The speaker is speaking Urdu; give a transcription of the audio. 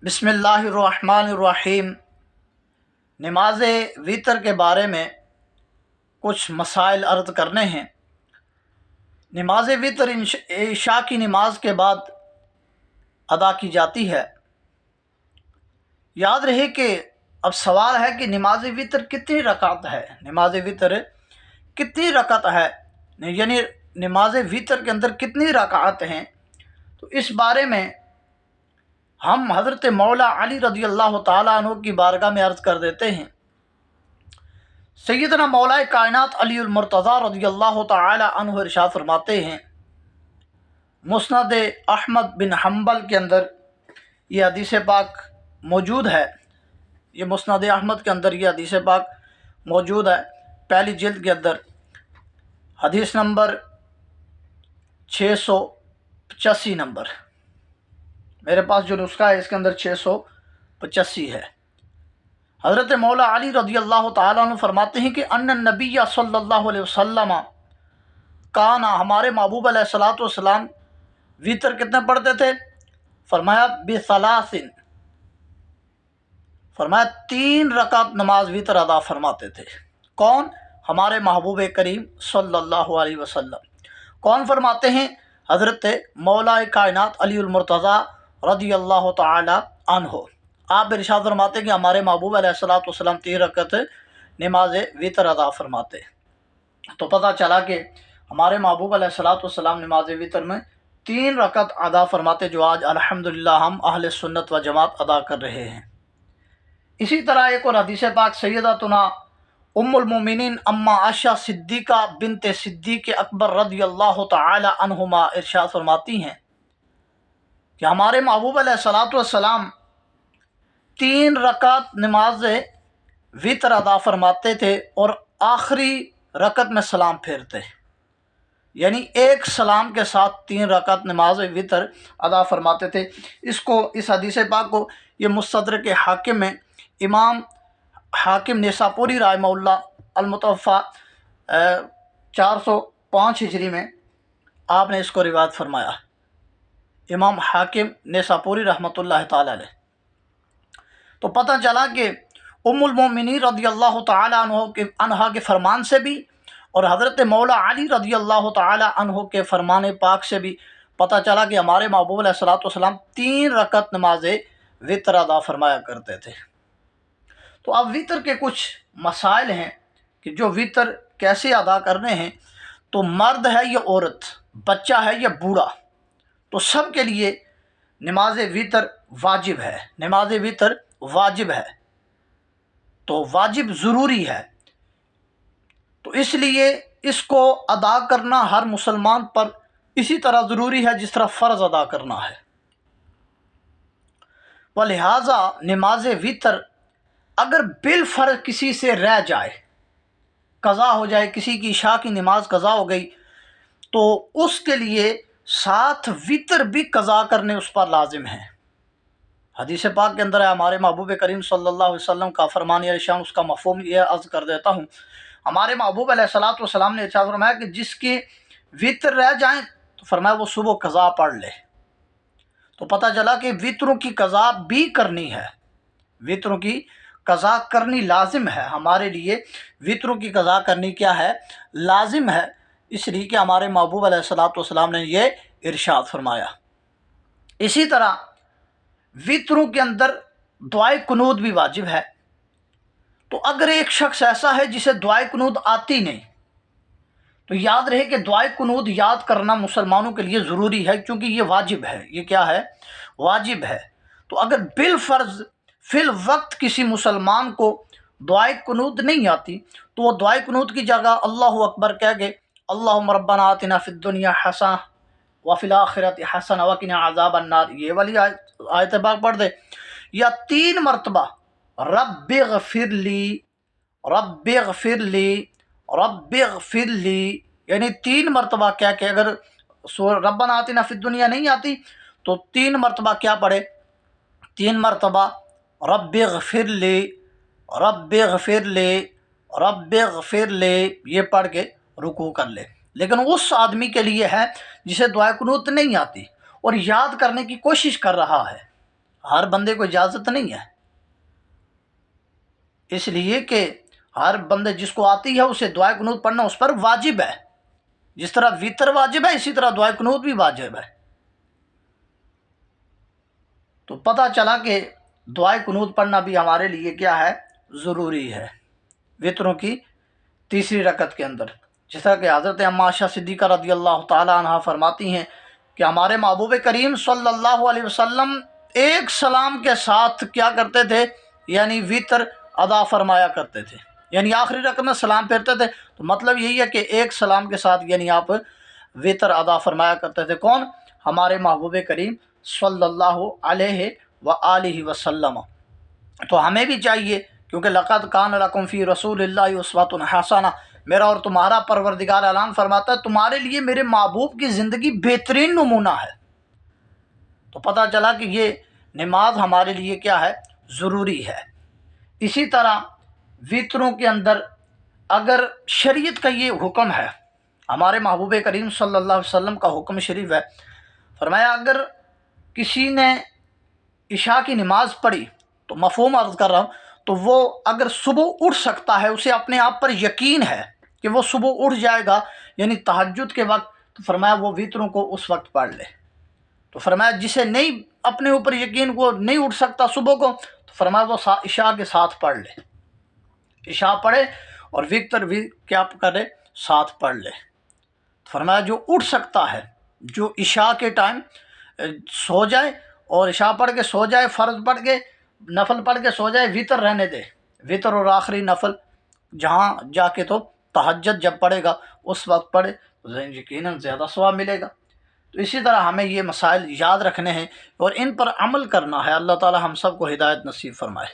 بسم اللہ الرحمن الرحیم۔ نماز وتر کے بارے میں کچھ مسائل عرض کرنے ہیں۔ نماز وتر عشاء کی نماز کے بعد ادا کی جاتی ہے۔ یاد رہے کہ اب سوال ہے کہ نماز وتر کتنی رکعت ہے، نماز وتر کتنی رکعت ہے، یعنی نماز وتر کے اندر کتنی رکعت ہیں۔ تو اس بارے میں ہم حضرت مولا علی رضی اللہ تعالیٰ عنہ کی بارگاہ میں عرض کر دیتے ہیں۔ سیدنا مولا کائنات علی المرتضیٰ رضی اللہ تعالیٰ عنہ ارشاد فرماتے ہیں، مسند احمد بن حنبل کے اندر یہ حدیث پاک موجود ہے، یہ مسند احمد کے اندر یہ حدیث پاک موجود ہے، پہلی جلد کے اندر حدیث نمبر 685 نمبر، میرے پاس جو نسخہ ہے اس کے اندر 685 ہے۔ حضرت مولا علی رضی اللہ تعالیٰ عنہ فرماتے ہیں کہ ان النبی صلی اللہ علیہ وسلم کانا، ہمارے محبوب علیہ الصلوۃ والسلام وتر کتنے پڑھتے تھے؟ فرمایا بثلاثن، فرمایا 3 رکعت نماز وتر ادا فرماتے تھے۔ کون؟ ہمارے محبوب کریم صلی اللہ علیہ وسلم۔ کون فرماتے ہیں؟ حضرت مولا کائنات علی المرتضیٰ رضی اللہ تعالی عنہ۔ آپ ارشاد فرماتے کہ ہمارے محبوب علیہ الصلوۃ والسلام 3 رکعت نماز وتر ادا فرماتے۔ تو پتہ چلا کہ ہمارے محبوب علیہ الصلوۃ والسلام نماز وتر میں 3 رکعت ادا فرماتے، جو آج الحمدللہ ہم اہل سنت و جماعت ادا کر رہے ہیں۔ اسی طرح ایک اور حدیث پاک سیدتنا ام المومنین اما عائشہ صدیقہ بنت صدیق اکبر رضی اللہ تعالی عنہما ارشاد فرماتی ہیں کہ ہمارے محبوب علیہ الصلوۃ والسلام 3 رکعت نماز وتر ادا فرماتے تھے اور آخری رکعت میں سلام پھیرتے، یعنی ایک سلام کے ساتھ 3 رکعت نماز وتر ادا فرماتے تھے۔ اس حدیث پاک کو یہ مستدرک حاکم میں امام حاکم نیساپوری رحمہ اللہ المتوفیٰ 405 ہجری میں آپ نے اس کو روایت فرمایا، امام حاکم نیساپوری رحمۃ اللہ تعالی علیہ۔ تو پتہ چلا کہ ام المومنین رضی اللہ تعالی عنہ کے فرمان سے بھی اور حضرت مولا علی رضی اللہ تعالی عنہ کے فرمان پاک سے بھی پتہ چلا کہ ہمارے محبوب علیہ الصلوۃ والسلام 3 رکعت نماز وتر ادا فرمایا کرتے تھے۔ تو اب وتر کے کچھ مسائل ہیں کہ جو وتر کیسے ادا کرنے ہیں۔ تو مرد ہے یا عورت، بچہ ہے یا بوڑھا، تو سب کے لیے نماز وتر واجب ہے، نماز وتر واجب ہے، تو واجب ضروری ہے۔ تو اس لیے اس کو ادا کرنا ہر مسلمان پر اسی طرح ضروری ہے جس طرح فرض ادا کرنا ہے۔ ولہٰذا نماز وتر اگر بالفرض کسی سے رہ جائے، قضا ہو جائے، کسی کی عشاء کی نماز قضا ہو گئی، تو اس کے لیے ساتھ وتر بھی قضا کرنے اس پر لازم ہے۔ حدیث پاک کے اندر ہے، ہمارے محبوب کریم صلی اللہ علیہ وسلم کا فرمان ارشاد، اس کا مفہوم یہ عرض کر دیتا ہوں۔ ہمارے محبوب علیہ الصلوۃ والسلام نے ارشاد فرمایا کہ جس کے وتر رہ جائیں تو فرمایا وہ صبح قضا پڑھ لے۔ تو پتہ چلا کہ وتروں کی قضا بھی کرنی ہے، وتروں کی قضا کرنی لازم ہے ہمارے لیے، وتروں کی قضا کرنی کیا ہے؟ لازم ہے، اس لیے کہ ہمارے محبوب علیہ الصلوۃ والسلام نے یہ ارشاد فرمایا۔ اسی طرح وتروں کے اندر دعائے قنوت بھی واجب ہے۔ تو اگر ایک شخص ایسا ہے جسے دعائے قنوت آتی نہیں، تو یاد رہے کہ دعائے قنوت یاد کرنا مسلمانوں کے لیے ضروری ہے، کیونکہ یہ واجب ہے۔ یہ کیا ہے؟ واجب ہے۔ تو اگر بالفرض فی الوقت کسی مسلمان کو دعائے قنوت نہیں آتی، تو وہ دعائے قنوت کی جگہ اللہ اکبر کہہ کے اللہم ربنا آتنا فی الدنیا حسنہ وفی الآخرۃ حسنہ وقنا عذاب النار، یہ والی آیت پاک پڑھ دے، یا 3 مرتبہ رب اغفر لی رب اغفر لی رب اغفر لی، یعنی 3 مرتبہ کیا کہ اگر ربنا آتنا فی الدنیا نہیں آتی تو 3 مرتبہ کیا پڑھے؟ 3 مرتبہ رب اغفر لی رب اغفر لی رب اغفر لی، یہ پڑھ کے رکوع کر لے۔ لیکن اس آدمی کے لیے ہے جسے دعائے قنوت نہیں آتی اور یاد کرنے کی کوشش کر رہا ہے، ہر بندے کو اجازت نہیں ہے، اس لیے کہ ہر بندے جس کو آتی ہے اسے دعائے قنوت پڑھنا اس پر واجب ہے، جس طرح وطر واجب ہے اسی طرح دعائے قنوت بھی واجب ہے۔ تو پتہ چلا کہ دعائے قنوت پڑھنا بھی ہمارے لیے کیا ہے، ضروری ہے وطروں کی تیسری رکعت کے اندر، جس طرح کہ حضرت اما عائشہ صدیقہ رضی اللہ تعالی عنہ فرماتی ہیں کہ ہمارے محبوب کریم صلی اللہ علیہ وسلم ایک سلام کے ساتھ کیا کرتے تھے، یعنی وطر ادا فرمایا کرتے تھے، یعنی آخری رکعت میں سلام پھیرتے تھے، تو مطلب یہی ہے کہ ایک سلام کے ساتھ یعنی آپ وطر ادا فرمایا کرتے تھے۔ کون؟ ہمارے محبوب کریم صلی اللہ علیہ وآلہ وسلم۔ تو ہمیں بھی چاہیے، کیونکہ لقد کان لکم فی رسول اللہ اسوۃ حسنہ، میرا اور تمہارا پروردگار اعلان فرماتا ہے تمہارے لیے میرے محبوب کی زندگی بہترین نمونہ ہے۔ تو پتہ چلا کہ یہ نماز ہمارے لیے کیا ہے، ضروری ہے۔ اسی طرح وطروں کے اندر اگر شریعت کا یہ حکم ہے، ہمارے محبوب کریم صلی اللہ علیہ وسلم کا حکم شریف ہے، فرمایا اگر کسی نے عشاء کی نماز پڑھی، تو مفہوم عرض کر رہا ہوں، تو وہ اگر صبح اٹھ سکتا ہے، اسے اپنے آپ پر یقین ہے کہ وہ صبح اٹھ جائے گا یعنی تہجد کے وقت، تو فرمایا وہ وطروں کو اس وقت پڑھ لے۔ تو فرمایا جسے نہیں اپنے اوپر یقین، کو نہیں اٹھ سکتا صبح کو، تو فرمایا وہ عشاء کے ساتھ پڑھ لے، عشاء پڑھے اور وطر بھی کیا کرے، ساتھ پڑھ لے۔ فرمایا جو اٹھ سکتا ہے، جو عشاء کے ٹائم سو جائے اور عشاء پڑھ کے سو جائے، فرض پڑھ کے نفل پڑھ کے سو جائے، وطر رہنے دے، وطر اور آخری نفل جہاں جا کے تو تہجد جب پڑھے گا اس وقت پڑھے تو یقیناً زیادہ ثواب ملے گا۔ تو اسی طرح ہمیں یہ مسائل یاد رکھنے ہیں اور ان پر عمل کرنا ہے۔ اللہ تعالی ہم سب کو ہدایت نصیب فرمائے۔